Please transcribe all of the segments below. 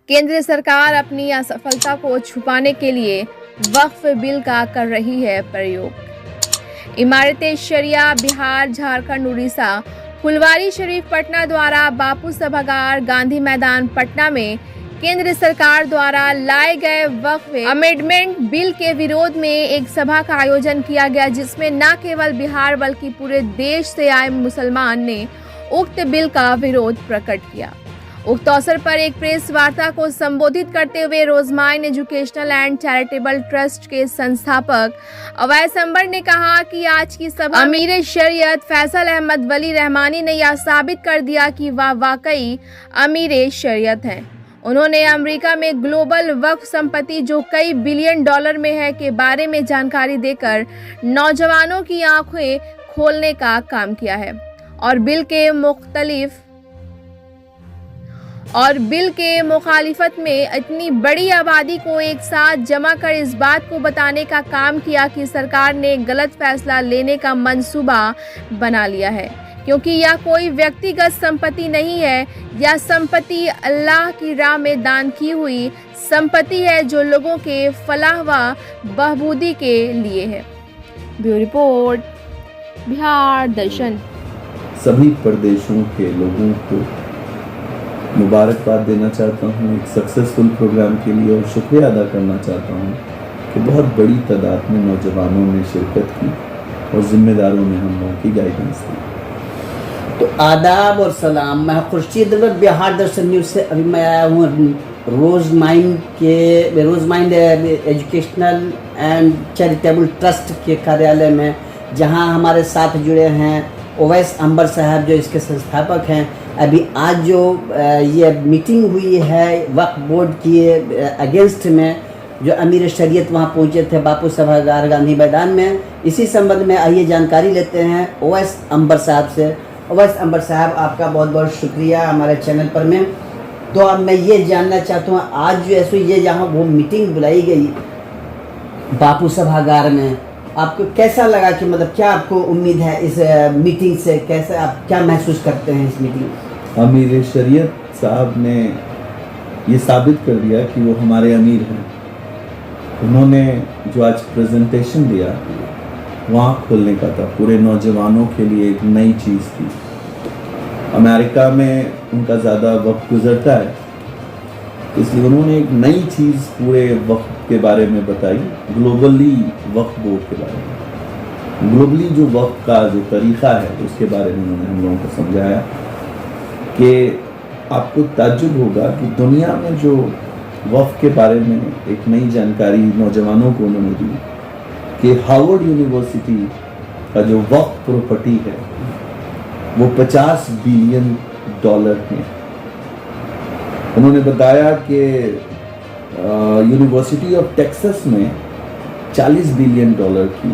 केंद्र सरकार अपनी असफलता को छुपाने के लिए वक्फ बिल का कर रही है प्रयोग। इमारत शरिया बिहार, झारखंड, उड़ीसा, फुलवारी शरीफ पटना द्वारा बापू सभागार, गांधी मैदान पटना में केंद्र सरकार द्वारा लाए गए वक्फ अमेंडमेंट बिल के विरोध में एक सभा का आयोजन किया गया, जिसमें न केवल बिहार बल्कि पूरे देश से आए मुसलमान ने उक्त बिल का विरोध प्रकट किया। उक्त अवसर पर एक प्रेस वार्ता को संबोधित करते हुए रोजमाइन एजुकेशनल एंड चैरिटेबल ट्रस्ट के संस्थापक अवैस अंबर ने कहा कि आज की सभा अमीर शरीयत फैसल अहमद वली रहमानी ने यह साबित कर दिया कि वह वाकई अमीर शरीयत हैं। उन्होंने अमेरिका में ग्लोबल वक्फ संपत्ति जो कई बिलियन डॉलर में है के बारे में जानकारी देकर नौजवानों की आंखें खोलने का काम किया है और बिल के मुखालिफत में इतनी बड़ी आबादी को एक साथ जमा कर इस बात को बताने का काम किया कि सरकार ने गलत फैसला लेने का मंसूबा बना लिया है, क्योंकि यह कोई व्यक्तिगत संपत्ति नहीं है। यह संपत्ति अल्लाह की राह में दान की हुई संपत्ति है जो लोगों के फलाह व बहबूदी के लिए है। ब्यूरो रिपोर्ट, बिहार दर्शन। सभी प्रदेशों के लोगों को मुबारकबाद देना चाहता हूँ एक सक्सेसफुल प्रोग्राम के लिए और शुक्रिया अदा करना चाहता हूँ कि बहुत बड़ी तादाद में नौजवानों ने शिरकत की और जिम्मेदारों ने हम लोगों की गाइडेंस दी। तो आदाब और सलाम। मैं खुर्शीद बिहार दर्शन न्यूज़ से अभी मैं आया हूँ रोजमाइंड एजुकेशनल एंड चैरिटेबल ट्रस्ट के कार्यालय में, जहाँ हमारे साथ जुड़े हैं अवैस अंबर साहब जो इसके संस्थापक हैं। अभी आज जो ये मीटिंग हुई है वक्फ बोर्ड की अगेंस्ट में, जो अमीर शरीयत वहाँ पहुँचे थे बापू सभागार गांधी मैदान में, इसी संबंध में आइए जानकारी लेते हैं अवैस अंबर साहब से। अवैस अंबर साहब, आपका बहुत बहुत शुक्रिया हमारे चैनल पर में। तो अब मैं ये जानना चाहता हूँ, आज जो ऐसे ये जहाँ वो मीटिंग बुलाई गई बापू सभागार में, आपको कैसा लगा? कि मतलब क्या आपको उम्मीद है इस मीटिंग से? कैसे आप क्या महसूस करते हैं इस मीटिंग में? अमीर शरीयत साहब ने ये साबित कर दिया कि वो हमारे अमीर हैं। उन्होंने जो आज प्रेजेंटेशन दिया वहाँ खोलने का था, पूरे नौजवानों के लिए एक नई चीज़ थी। अमेरिका में उनका ज़्यादा वक्त गुजरता है, इसलिए उन्होंने एक नई चीज़ पूरे वक्त के बारे में बताई, ग्लोबली वक्फ बोर्ड के बारे में। ग्लोबली जो वक्फ का जो तरीक़ा है उसके बारे में उन्होंने हम लोगों को समझाया कि आपको ताज्जुब होगा कि दुनिया में जो वक्फ के बारे में एक नई जानकारी नौजवानों को उन्होंने दी कि हार्वर्ड यूनिवर्सिटी का जो वक्फ प्रॉपर्टी है वो 50 बिलियन डॉलर में। उन्होंने बताया कि यूनिवर्सिटी ऑफ टेक्सास में 40 बिलियन डॉलर की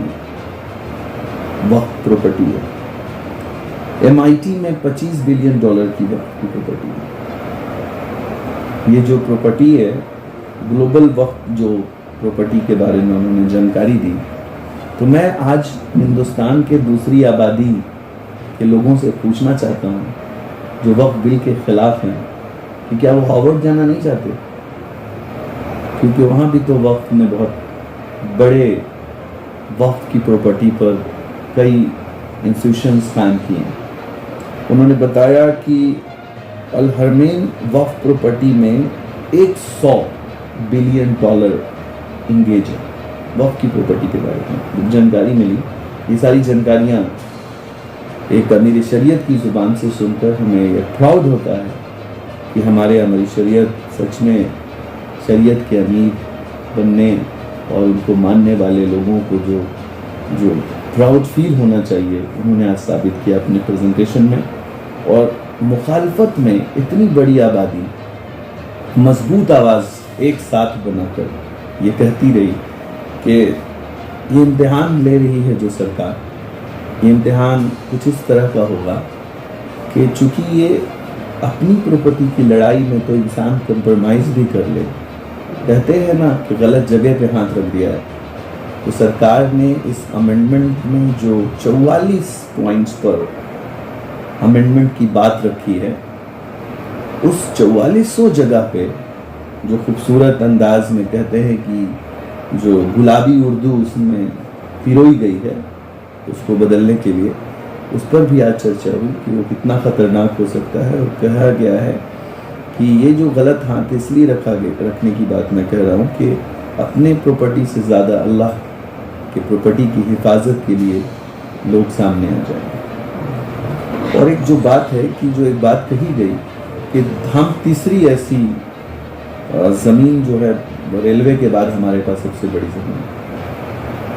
वक्फ प्रॉपर्टी है। MIT में 25 बिलियन डॉलर की वक्फ की प्रॉपर्टी है। ये जो प्रॉपर्टी है, ग्लोबल वक्फ जो प्रॉपर्टी के बारे में उन्होंने जानकारी दी, तो मैं आज हिंदुस्तान के दूसरी आबादी के लोगों से पूछना चाहता हूँ जो वक्फ बिल के खिलाफ हैं कि क्या वो हार्वर्ड जाना नहीं चाहते? क्योंकि वहाँ भी तो वक्फ ने बहुत बड़े वक्फ की प्रॉपर्टी पर कई इंस्टीट्यूशंस कायम किए हैं। उन्होंने बताया कि अल हरमैन वक्फ प्रॉपर्टी में 100 बिलियन डॉलर इंगेज है वक्फ की प्रॉपर्टी के बारे में जानकारी मिली। ये सारी जानकारियाँ एक अमीर शरीयत की ज़ुबान से सुनकर हमें ये प्राउड होता है कि हमारे अमीर शरीयत सच में शरीयत के अमीर बनने और उनको मानने वाले लोगों को जो प्राउड फील होना चाहिए, उन्होंने आज साबित किया अपने प्रेजेंटेशन में। और मुखालफत में इतनी बड़ी आबादी मजबूत आवाज़ एक साथ बनाकर ये कहती रही कि ये इम्तिहान ले रही है जो सरकार, ये इम्तिहान कुछ इस तरह का होगा कि चूँकि ये अपनी प्रॉपर्टी की लड़ाई में तो इंसान कंप्रोमाइज़ भी कर ले, कहते हैं ना कि गलत जगह पे हाथ रख दिया है। तो सरकार ने इस अमेंडमेंट में जो 44 पॉइंट्स पर अमेंडमेंट की बात रखी है, उस 4400 जगह पे जो खूबसूरत अंदाज में कहते हैं कि जो गुलाबी उर्दू उसमें पिरोई गई है, उसको बदलने के लिए उस पर भी आज चर्चा हुई कि वो कितना ख़तरनाक हो सकता है। और कहा गया है कि ये जो गलत हाथ इसलिए रखने की बात मैं कह रहा हूँ कि अपने प्रॉपर्टी से ज़्यादा अल्लाह के प्रॉपर्टी की हिफाजत के लिए लोग सामने आ जाएंगे। और एक जो बात है कि जो एक बात कही गई कि हम तीसरी ऐसी ज़मीन जो है रेलवे के बाद हमारे पास सबसे बड़ी ज़मीन है,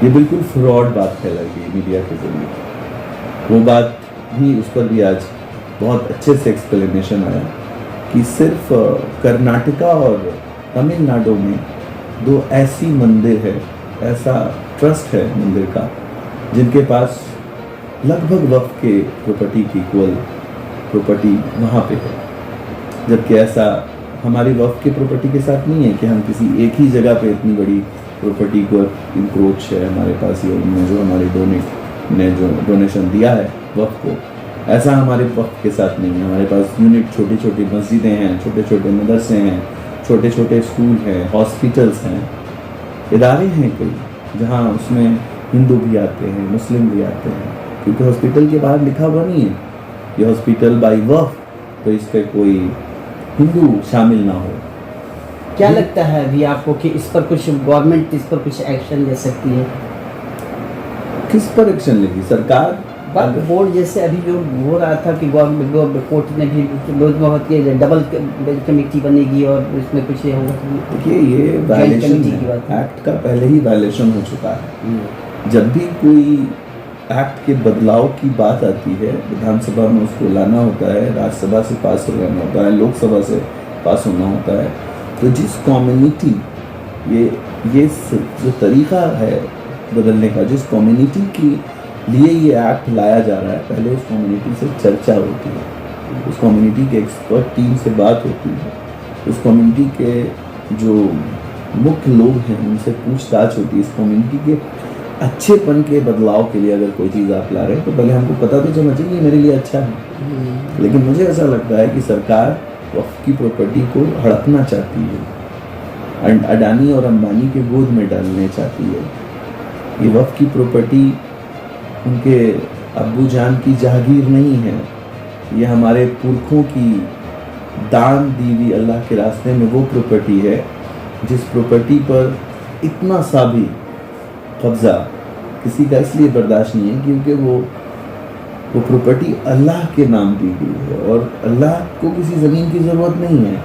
ये बिल्कुल फ्रॉड बात फैलाई गई मीडिया के ज़रिए। वो बात भी, उस पर भी आज बहुत अच्छे से एक्सप्लेनेशन आया कि सिर्फ कर्नाटका और तमिलनाडु में 2 ऐसी मंदिर है, ऐसा ट्रस्ट है मंदिर का, जिनके पास लगभग वक्फ के प्रॉपर्टी की इक्वल प्रॉपर्टी वहाँ पे है। जबकि ऐसा हमारी वक्फ की प्रॉपर्टी के साथ नहीं है कि हम किसी एक ही जगह पे इतनी बड़ी प्रॉपर्टी को इंक्रोच है हमारे पास, ये उनमें जो हमारे ने जो डोनेशन दिया है वक्फ को, ऐसा हमारे वक्फ के साथ नहीं है। हमारे पास यूनिट छोटी छोटी मस्जिदें हैं, छोटे छोटे मदरसे हैं, छोटे छोटे स्कूल हैं, हॉस्पिटल्स हैं, इदारे हैं कई जहाँ उसमें हिंदू भी आते हैं, मुस्लिम भी आते हैं, क्योंकि हॉस्पिटल के बाहर लिखा हुआ नहीं है ये हॉस्पिटल बाई वक्फ, तो इस पर कोई हिंदू शामिल ना हो। क्या लगता है अभी आपको कि इस पर कुछ गवर्नमेंट इस पर कुछ एक्शन ले सकती है? किस पर एक्शन लेगी सरकार? बोर्ड जैसे अभी जो हो रहा था कि गवर्नमेंट कोर्ट ने भी बहुत डबल कमेटी बनेगी और इसमें कुछ ये होगा। देखिए, ये वायलेशन एक्ट का पहले ही वायलेशन हो चुका है। जब भी कोई एक्ट के बदलाव की बात आती है, विधानसभा में उसको लाना होता है, राज्यसभा से पास होना होता है, लोकसभा से पास होना होता है, तो जिस कम्युनिटी ये जो तरीका है बदलने का, जिस कम्युनिटी के लिए ये एक्ट लाया जा रहा है, पहले उस कम्युनिटी से चर्चा होती है, उस कम्युनिटी के एक्सपर्ट टीम से बात होती है, उस कम्युनिटी के जो मुख्य लोग हैं उनसे पूछताछ होती है। इस कम्युनिटी के अच्छेपन के बदलाव के लिए अगर कोई चीज़ आप ला रहे हैं तो पहले हमको पता तो चलना चाहिए मेरे लिए अच्छा है। लेकिन मुझे ऐसा लगता है कि सरकार वक्फ की प्रॉपर्टी को हड़पना चाहती है, अडानी और अंबानी के गोद में डालने चाहती है। ये वक्फ की प्रॉपर्टी उनके अब्बू जान की जागीर नहीं है, ये हमारे पुरखों की दान दी हुई अल्लाह के रास्ते में वो प्रॉपर्टी है जिस प्रॉपर्टी पर इतना सा भी कब्ज़ा किसी का इसलिए बर्दाश्त नहीं है क्योंकि वो प्रॉपर्टी अल्लाह के नाम दी गई है। और अल्लाह को किसी ज़मीन की ज़रूरत नहीं है,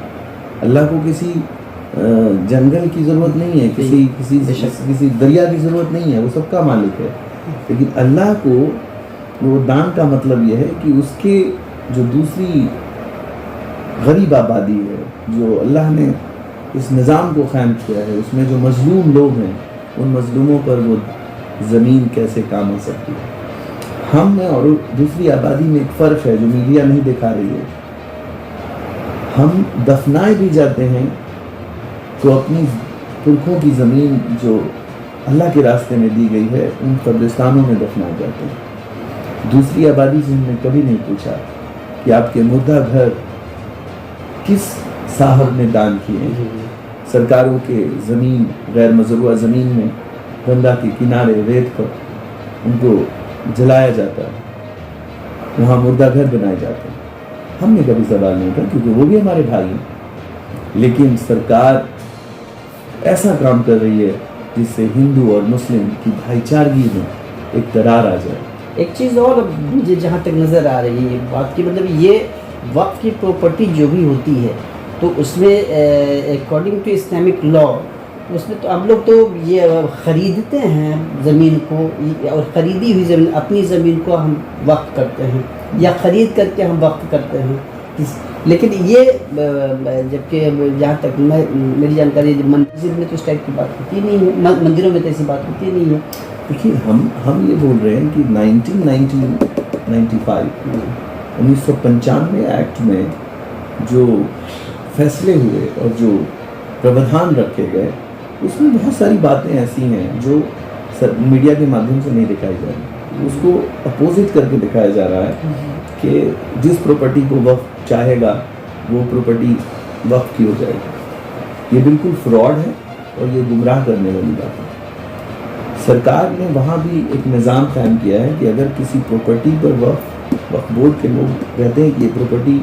अल्लाह को किसी जंगल की ज़रूरत नहीं है, किसी दरिया की ज़रूरत नहीं है, वो सबका मालिक है। लेकिन अल्लाह को वो दान का मतलब यह है कि उसके जो दूसरी गरीब आबादी है, जो अल्लाह ने इस निज़ाम को क़ायम किया है, उसमें जो मज़लूम लोग हैं, उन मज़लूमों पर वो ज़मीन कैसे काम आ सकती है। हम में और दूसरी आबादी में एक फ़र्क है जो मीडिया नहीं दिखा रही है। हम दफनाए भी जाते हैं तो अपनी पुरखों की ज़मीन जो अल्लाह के रास्ते में दी गई है उन कब्रिस्तानों में दफनाए जाते हैं। दूसरी आबादी से हमने कभी नहीं पूछा कि आपके मुर्दा घर किस साहब ने दान किए। सरकारों के ज़मीन, गैर मज़रूआ ज़मीन में गंगा के किनारे रेत पर उनको जलाया जाता है, वहाँ मुर्दा घर बनाए जाते हैं। हमने कभी सवाल नहीं किया क्योंकि वो भी हमारे भाई हैं। लेकिन सरकार ऐसा काम कर रही है जिससे हिंदू और मुस्लिम की भाईचारगी में एक दरार आ जाए। एक चीज़ और मुझे जहाँ तक नज़र आ रही है बात की, मतलब ये वक्फ की प्रॉपर्टी जो भी होती है तो उसमें अकॉर्डिंग टू इस्लामिक लॉ उसमें तो हम लोग तो ये ख़रीदते हैं ज़मीन को, और ख़रीदी हुई ज़मीन, अपनी ज़मीन को हम वक्फ करते हैं या ख़रीद करके हम वक्फ करते हैं। लेकिन ये जबकि जहाँ तक मेरी जानकारी मंदिर में तो इस टाइप की बात होती नहीं है, मंदिरों में तो ऐसी बात होती नहीं है। देखिए, हम ये बोल रहे हैं कि 1995 एक्ट में जो फैसले हुए और जो प्रावधान रखे गए उसमें बहुत सारी बातें ऐसी हैं जो मीडिया के माध्यम से नहीं दिखाई जा रही। उसको अपोजिट करके दिखाया जा रहा है कि जिस प्रॉपर्टी को वक्फ चाहेगा वो प्रॉपर्टी वक्फ की हो जाएगी। ये बिल्कुल फ्रॉड है और ये गुमराह करने वाली बात है। सरकार ने वहाँ भी एक निज़ाम कायम किया है कि अगर किसी प्रॉपर्टी पर वक्फ बोर्ड के लोग कहते हैं कि ये प्रॉपर्टी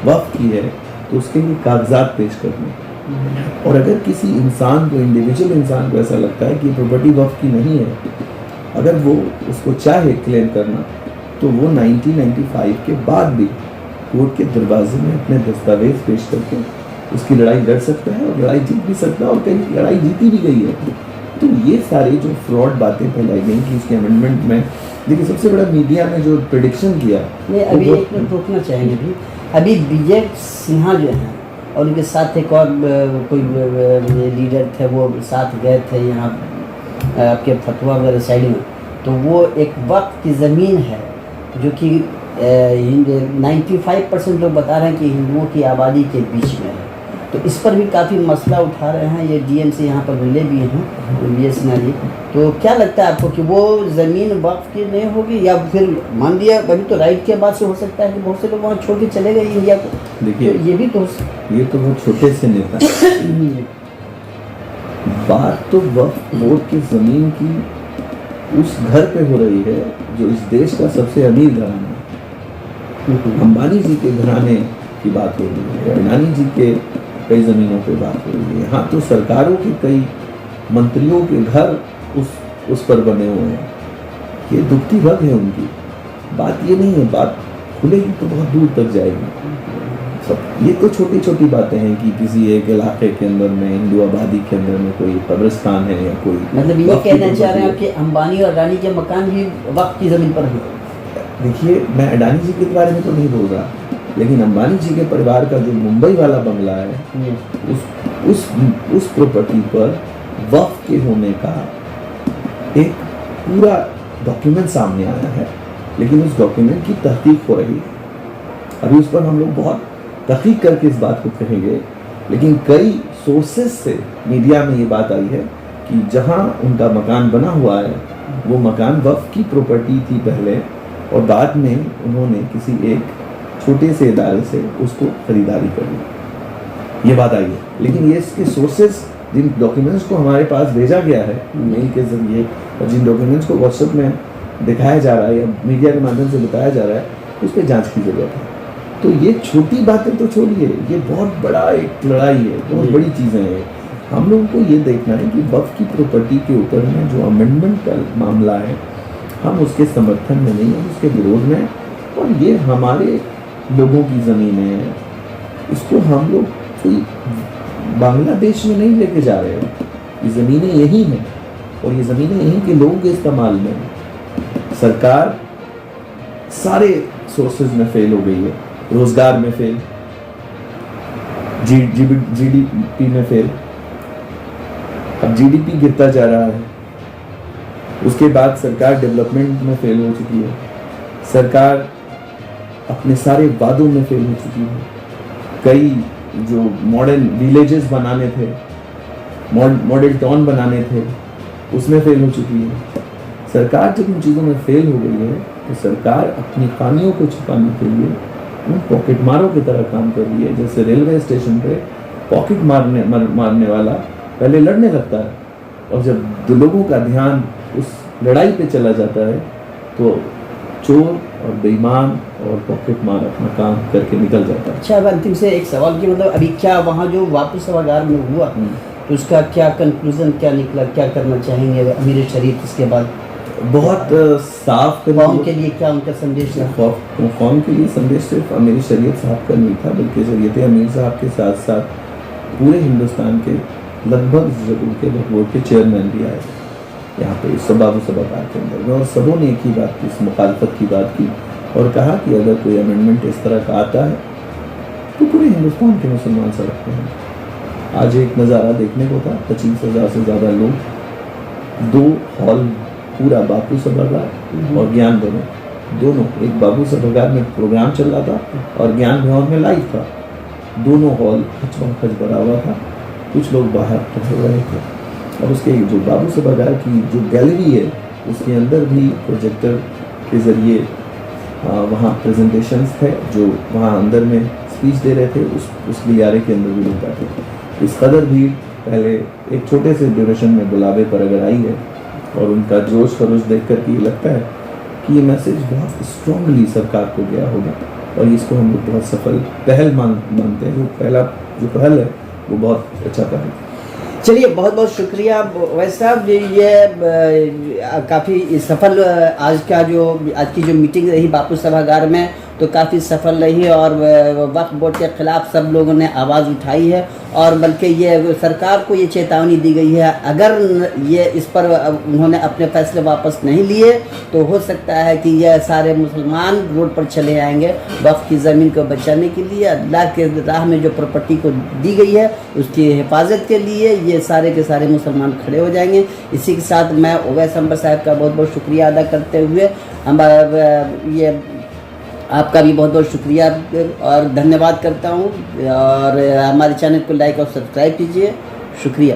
वक्फ की है तो उसके लिए कागजात पेश करने, और अगर किसी इंसान को, इंडिविजुअल इंसान को ऐसा लगता है कि प्रॉपर्टी वक्फ की नहीं है, अगर वो उसको चाहे क्लेम करना, तो वो 1995 के बाद भी कोर्ट के दरवाजे में अपने दस्तावेज पेश करके उसकी लड़ाई लड़ सकता है और लड़ाई जीत भी सकता है, और कई लड़ाई जीती भी गई है। तो ये सारे जो फ्रॉड बातें फैलाई गई कि इसके अमेंडमेंट में, देखिए सबसे बड़ा मीडिया ने जो प्रेडिक्शन किया, नहीं अभी एक मिनट रोकना चाहेंगे भी। अभी विजय सिन्हा जो हैं और उनके साथ एक और कोई लीडर थे, वो साथ गए थे यहाँ आपके फतवा वगैरह साइड में, तो वो एक वक्त की ज़मीन है जो कि 95% लोग बता रहे हैं कि हिंदुओं की आबादी के बीच में है। तो इस पर भी काफ़ी मसला उठा रहे हैं, ये डीएम से यहाँ पर मिले भी हैं विजय सिन्हा जी। तो क्या लगता है आपको कि वो ज़मीन वक्फ की नहीं होगी, या फिर मान लिया अभी तो राइट के बाद से हो सकता है कि बहुत से लोग वहाँ छोड़ के चले गए इंडिया को। देखिए तो ये भी तो ये तो बहुत छोटे से नेता हैं। बात तो वक्फ बोर्ड की ज़मीन की उस घर पे हो रही है जो इस देश का सबसे अमीर घराना है। अंबानी जी के घराने की बात हो रही है, अडानी जी के कई ज़मीनों पे बात हो रही है। यहाँ तो सरकारों के कई मंत्रियों के घर उस पर बने हुए हैं। ये दुखती रग है उनकी। बात ये नहीं है, बात खुलेगी तो बहुत दूर तक जाएगी। सब ये तो छोटी छोटी बातें हैं कि किसी एक इलाके के अंदर में, हिंदू आबादी के अंदर में कोई कब्रिस्तान है या कोई, मतलब ये कहना चाह रहे हैं कि अंबानी और अडानी के मकान भी वक्त की ज़मीन पर है। देखिए मैं अडानी जी के बारे में तो नहीं बोल रहा, लेकिन अंबानी जी के परिवार का जो मुंबई वाला बंगला है, उस प्रॉपर्टी पर वक्फ के होने का एक पूरा डॉक्यूमेंट सामने आया है, लेकिन उस डॉक्यूमेंट की तहकीक हो रही है। अभी उस पर हम लोग बहुत तहकीक करके इस बात को कहेंगे, लेकिन कई सोर्सेस से मीडिया में ये बात आई है कि जहां उनका मकान बना हुआ है वो मकान वक्फ की प्रॉपर्टी थी पहले, और बाद में उन्होंने किसी एक छोटे से इदारे से उसको खरीदारी कर ली, ये बात आई है। लेकिन ये इसके सोर्सेस, जिन डॉक्यूमेंट्स को हमारे पास भेजा गया है मेल के जरिए, और जिन डॉक्यूमेंट्स को व्हाट्सएप में दिखाया जा रहा है या मीडिया के माध्यम से बताया जा रहा है, उस पर जांच की जरूरत है। तो ये छोटी बातें तो छोड़िए, ये बहुत बड़ा एक लड़ाई है, बहुत बड़ी चीज़ें हैं। हम लोगों को ये देखना है कि वक्फ की प्रॉपर्टी के ऊपर में जो अमेंडमेंट का मामला है, हम उसके समर्थन में नहीं, हम उसके विरोध में हैं। और ये हमारे लोगों की ज़मीनें हैं, इसको हम लोग कोई बांग्लादेश में नहीं लेके जा रहे हैं। ये ज़मीनें यही हैं और ये ज़मीनें यहीं के लोगों के इस्तेमाल में हैं। सरकार सारे सोर्सेज में फेल हो गई है, रोजगार में फेल, जीडीपी में फेल। अब जीडीपी गिरता जा रहा है, उसके बाद सरकार डेवलपमेंट में फेल हो चुकी है, सरकार अपने सारे वादों में फेल हो चुकी है। कई जो मॉडल विलेजेस बनाने थे, मॉडल टाउन बनाने थे, उसमें फेल हो चुकी है। सरकार जब इन चीज़ों में फेल हो गई है तो सरकार अपनी खामियों को छुपाने के लिए उन पॉकेट मारों की तरह काम कर रही है। जैसे रेलवे स्टेशन पे पॉकेट मारने वाला पहले लड़ने लगता है, और जब लोगों का ध्यान उस लड़ाई पे चला जाता है तो चोर और बेईमान और पॉकेट मार अपना काम करके निकल जाता है। अच्छा, अब अंतिम से एक सवाल की, मतलब अभी क्या वहाँ जो वापस सभागार में हुआ तो उसका क्या कंक्लूजन क्या निकला, क्या करना चाहेंगे अमीर शरीफ इसके बाद? बहुत साफ कौम के लिए क्या उनका संदेश है? कौम के लिए संदेश सिर्फ अमीर शरीयत साहब का नहीं था, बल्कि शरीयत अमीर साहब के साथ साथ पूरे हिंदुस्तान के लगभग जरूर के बोर्ड के चेयरमैन भी आए यहाँ पे इस सभागार के अंदर में, और सबों ने एक ही बात की, इस मुखालफत की बात की, और कहा कि अगर कोई अमेंडमेंट इस तरह का आता है तो पूरे हिंदुस्तान के मुसलमान सड़क पे हैं। आज एक नज़ारा देखने को था, 25,000 से ज़्यादा लोग, 2 हॉल, पूरा बापू सभागार और ज्ञान भवन, दोनों, एक बापू सभागार में प्रोग्राम चल रहा था और ज्ञान भवन में लाइव था। दोनों हॉल खच भरा हुआ था, कुछ लोग बाहर टहल रहे थे, और उसके जो बापू सभागार की जो गैलरी है उसके अंदर भी प्रोजेक्टर के ज़रिए वहाँ प्रेजेंटेशंस थे, जो वहाँ अंदर में स्पीच दे रहे थे, उस गलियारे के अंदर भी लोग बैठे थे। इस कदर भीड़ पहले एक छोटे से ड्यूरेशन में बुलावे पर अगर आई है और उनका जोश खरोश देख कर के ये लगता है कि ये मैसेज बहुत स्ट्रांगली सरकार को गया होगा और इसको हम लोग बहुत सफल पहल मानते हैं। जो पहला जो पहल है वो बहुत अच्छा पहल। चलिए, बहुत बहुत शुक्रिया वैस साहब। ये काफ़ी सफल आज की जो मीटिंग रही बापू सभागार में, तो काफ़ी सफल रही और वक्फ बोर्ड के ख़िलाफ़ सब लोगों ने आवाज़ उठाई है और बल्कि ये सरकार को ये चेतावनी दी गई है, अगर ये इस पर उन्होंने अपने फैसले वापस नहीं लिए तो हो सकता है कि यह सारे मुसलमान रोड पर चले आएंगे वक्फ की ज़मीन को बचाने के लिए। अल्लाह के राह में जो प्रॉपर्टी को दी गई है उसकी हिफाजत के लिए ये सारे के सारे मुसलमान खड़े हो जाएंगे। इसी के साथ मैं ओवैस अंबर साहब का बहुत बहुत शुक्रिया अदा करते हुए ये आपका भी बहुत बहुत शुक्रिया और धन्यवाद करता हूँ और हमारे चैनल को लाइक और सब्सक्राइब कीजिए। शुक्रिया।